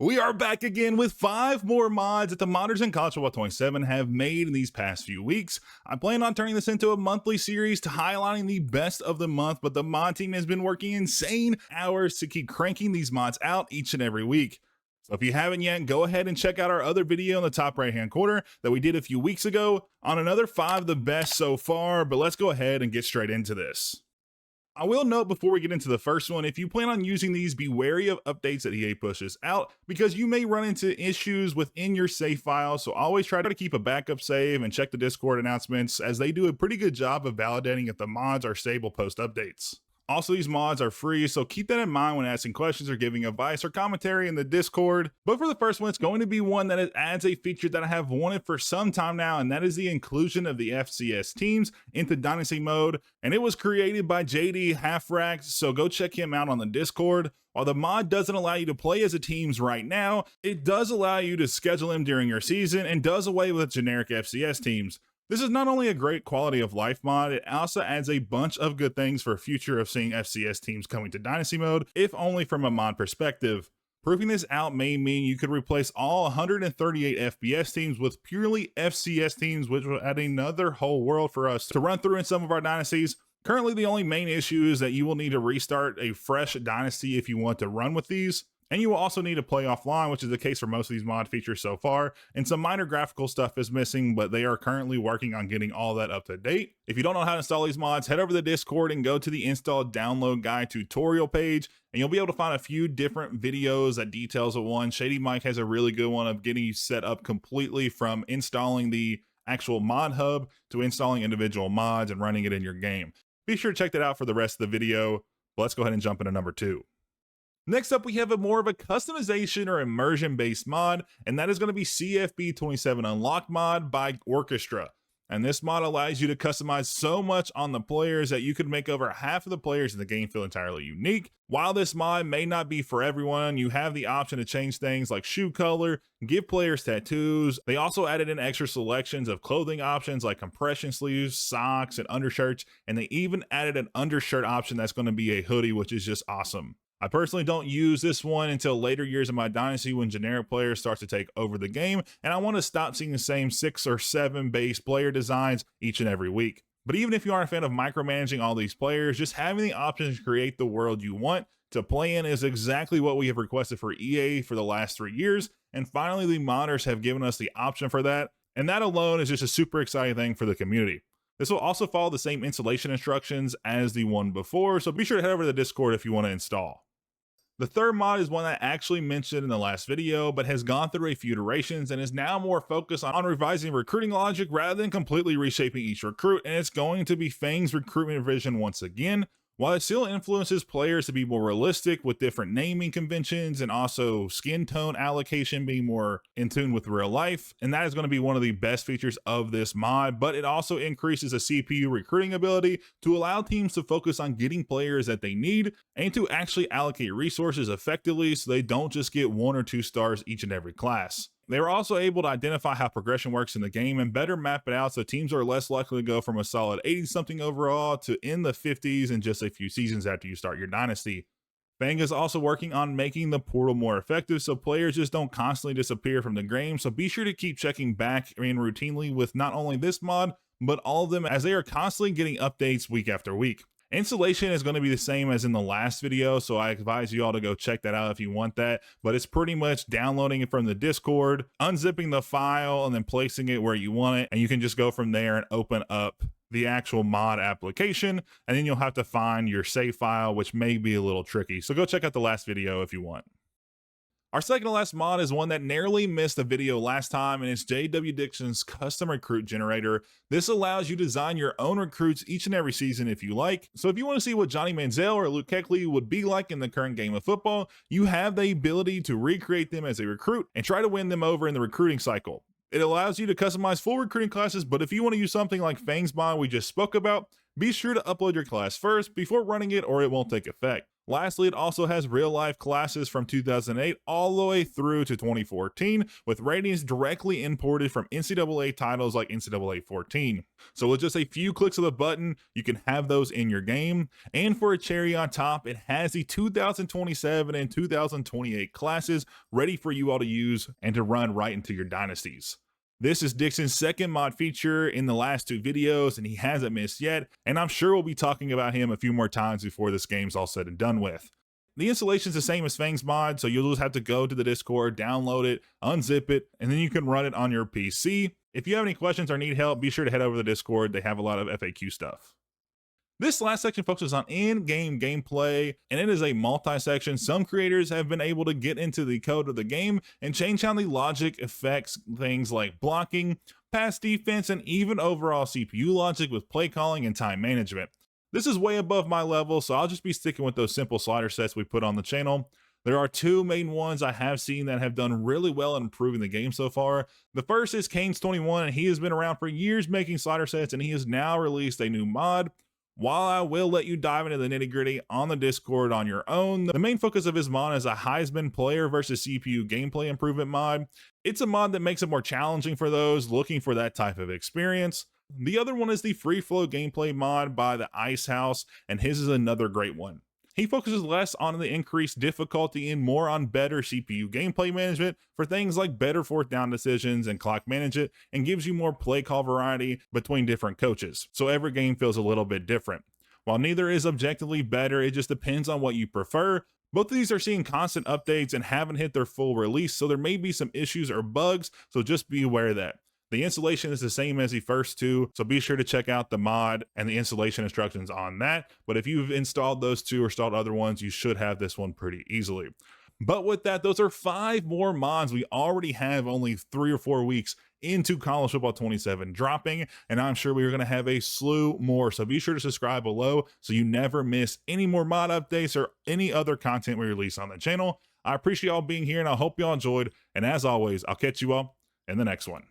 We are back again with 5 more mods that the modders in College Football 27 have made in these past few weeks. I plan on turning this into a monthly series to highlighting the best of the month, but the mod team has been working insane hours to keep cranking these mods out each and every week. So if you haven't yet, go ahead and check out our other video in the top right hand corner that we did a few weeks ago on another 5 of the best so far, but let's go ahead and get straight into this. I will note before we get into the first one, if you plan on using these, be wary of updates that EA pushes out because you may run into issues within your save file. So always try to keep a backup save and check the Discord announcements as they do a pretty good job of validating if the mods are stable post updates. Also, these mods are free, so keep that in mind when asking questions or giving advice or commentary in the Discord. But for the first one, it's going to be one that adds a feature that I have wanted for some time now, and that is the inclusion of the FCS Teams into Dynasty mode. And it was created by JD Halfracked, so go check him out on the Discord. While the mod doesn't allow you to play as a teams right now, it does allow you to schedule them during your season and does away with generic FCS teams. This is not only a great quality of life mod, it also adds a bunch of good things for future of seeing FCS teams coming to Dynasty mode, if only from a mod perspective. Proving this out may mean you could replace all 138 FBS teams with purely FCS teams, which will add another whole world for us to run through in some of our dynasties. Currently, the only main issue is that you will need to restart a fresh dynasty if you want to run with these. And you will also need to play offline, which is the case for most of these mod features so far. And some minor graphical stuff is missing, but they are currently working on getting all that up to date. If you don't know how to install these mods, head over to the Discord and go to the install download guide tutorial page, and you'll be able to find a few different videos that details of one. Shady Mike has a really good one of getting you set up completely from installing the actual mod hub to installing individual mods and running it in your game. Be sure to check that out for the rest of the video. But let's go ahead and jump into number 2. Next up, we have more of a customization or immersion based mod, and that is going to be CFB 27 Unlocked mod by Orchestra. And this mod allows you to customize so much on the players that you could make over half of the players in the game feel entirely unique. While this mod may not be for everyone, you have the option to change things like shoe color, give players tattoos. They also added in extra selections of clothing options like compression sleeves, socks, and undershirts, and they even added an undershirt option that's going to be a hoodie, which is just awesome. I personally don't use this one until later years of my dynasty when generic players start to take over the game, and I want to stop seeing the same 6 or 7 base player designs each and every week. But even if you aren't a fan of micromanaging all these players, just having the option to create the world you want to play in is exactly what we have requested for EA for the last 3 years, and finally the modders have given us the option for that, and that alone is just a super exciting thing for the community. This will also follow the same installation instructions as the one before, so be sure to head over to the Discord if you want to install. The third mod is one I actually mentioned in the last video, but has gone through a few iterations and is now more focused on revising recruiting logic rather than completely reshaping each recruit, and it's going to be Fang's recruitment vision once again. While it still influences players to be more realistic with different naming conventions and also skin tone allocation being more in tune with real life, and that is going to be one of the best features of this mod, but it also increases the CPU recruiting ability to allow teams to focus on getting players that they need and to actually allocate resources effectively so they don't just get 1 or 2 stars each and every class. They were also able to identify how progression works in the game and better map it out so teams are less likely to go from a solid 80-something overall to in the 50s in just a few seasons after you start your dynasty. Fang is also working on making the portal more effective so players just don't constantly disappear from the game, so be sure to keep checking back in routinely with not only this mod, but all of them as they are constantly getting updates week after week. Installation is going to be the same as in the last video, so I advise you all to go check that out if you want that, but it's pretty much downloading it from the Discord, unzipping the file, and then placing it where you want it, and you can just go from there and open up the actual mod application, and then you'll have to find your save file, which may be a little tricky, so go check out the last video if you want. Our second to last mod is one that narrowly missed a video last time, and it's JW Dixon's custom recruit generator. This allows you to design your own recruits each and every season if you like. So if you want to see what Johnny Manziel or Luke Kuechly would be like in the current game of football, you have the ability to recreate them as a recruit and try to win them over in the recruiting cycle. It allows you to customize full recruiting classes, but if you want to use something like Fang's mod we just spoke about, be sure to upload your class first before running it or it won't take effect. Lastly, it also has real-life classes from 2008 all the way through to 2014, with ratings directly imported from NCAA titles like NCAA 14. So with just a few clicks of the button, you can have those in your game. And for a cherry on top, it has the 2027 and 2028 classes ready for you all to use and to run right into your dynasties. This is Dixon's second mod feature in the last 2 videos, and he hasn't missed yet, and I'm sure we'll be talking about him a few more times before this game's all said and done with. The installation's the same as Fang's mod, so you'll just have to go to the Discord, download it, unzip it, and then you can run it on your PC. If you have any questions or need help, be sure to head over to the Discord. They have a lot of FAQ stuff. This last section focuses on in-game gameplay, and it is a multi-section. Some creators have been able to get into the code of the game and change how the logic affects things like blocking, pass defense, and even overall CPU logic with play calling and time management. This is way above my level, so I'll just be sticking with those simple slider sets we put on the channel. There are 2 main ones I have seen that have done really well in improving the game so far. The first is Canes21, and he has been around for years making slider sets, and he has now released a new mod. While I will let you dive into the nitty-gritty on the Discord on your own, the main focus of his mod is a Heisman player versus CPU gameplay improvement mod. It's a mod that makes it more challenging for those looking for that type of experience. The other one is the free flow gameplay mod by the Ice House, and his is another great one. He focuses less on the increased difficulty and more on better CPU gameplay management for things like better 4th down decisions and clock management, and gives you more play call variety between different coaches, so every game feels a little bit different. While neither is objectively better, it just depends on what you prefer. Both of these are seeing constant updates and haven't hit their full release, so there may be some issues or bugs, so just be aware of that. The installation is the same as the first 2, so be sure to check out the mod and the installation instructions on that. But if you've installed those 2 or installed other ones, you should have this one pretty easily. But with that, those are 5 more mods. We already have only 3 or 4 weeks into College Football 27 dropping, and I'm sure we are going to have a slew more. So be sure to subscribe below so you never miss any more mod updates or any other content we release on the channel. I appreciate y'all being here, and I hope y'all enjoyed. And as always, I'll catch you all in the next one.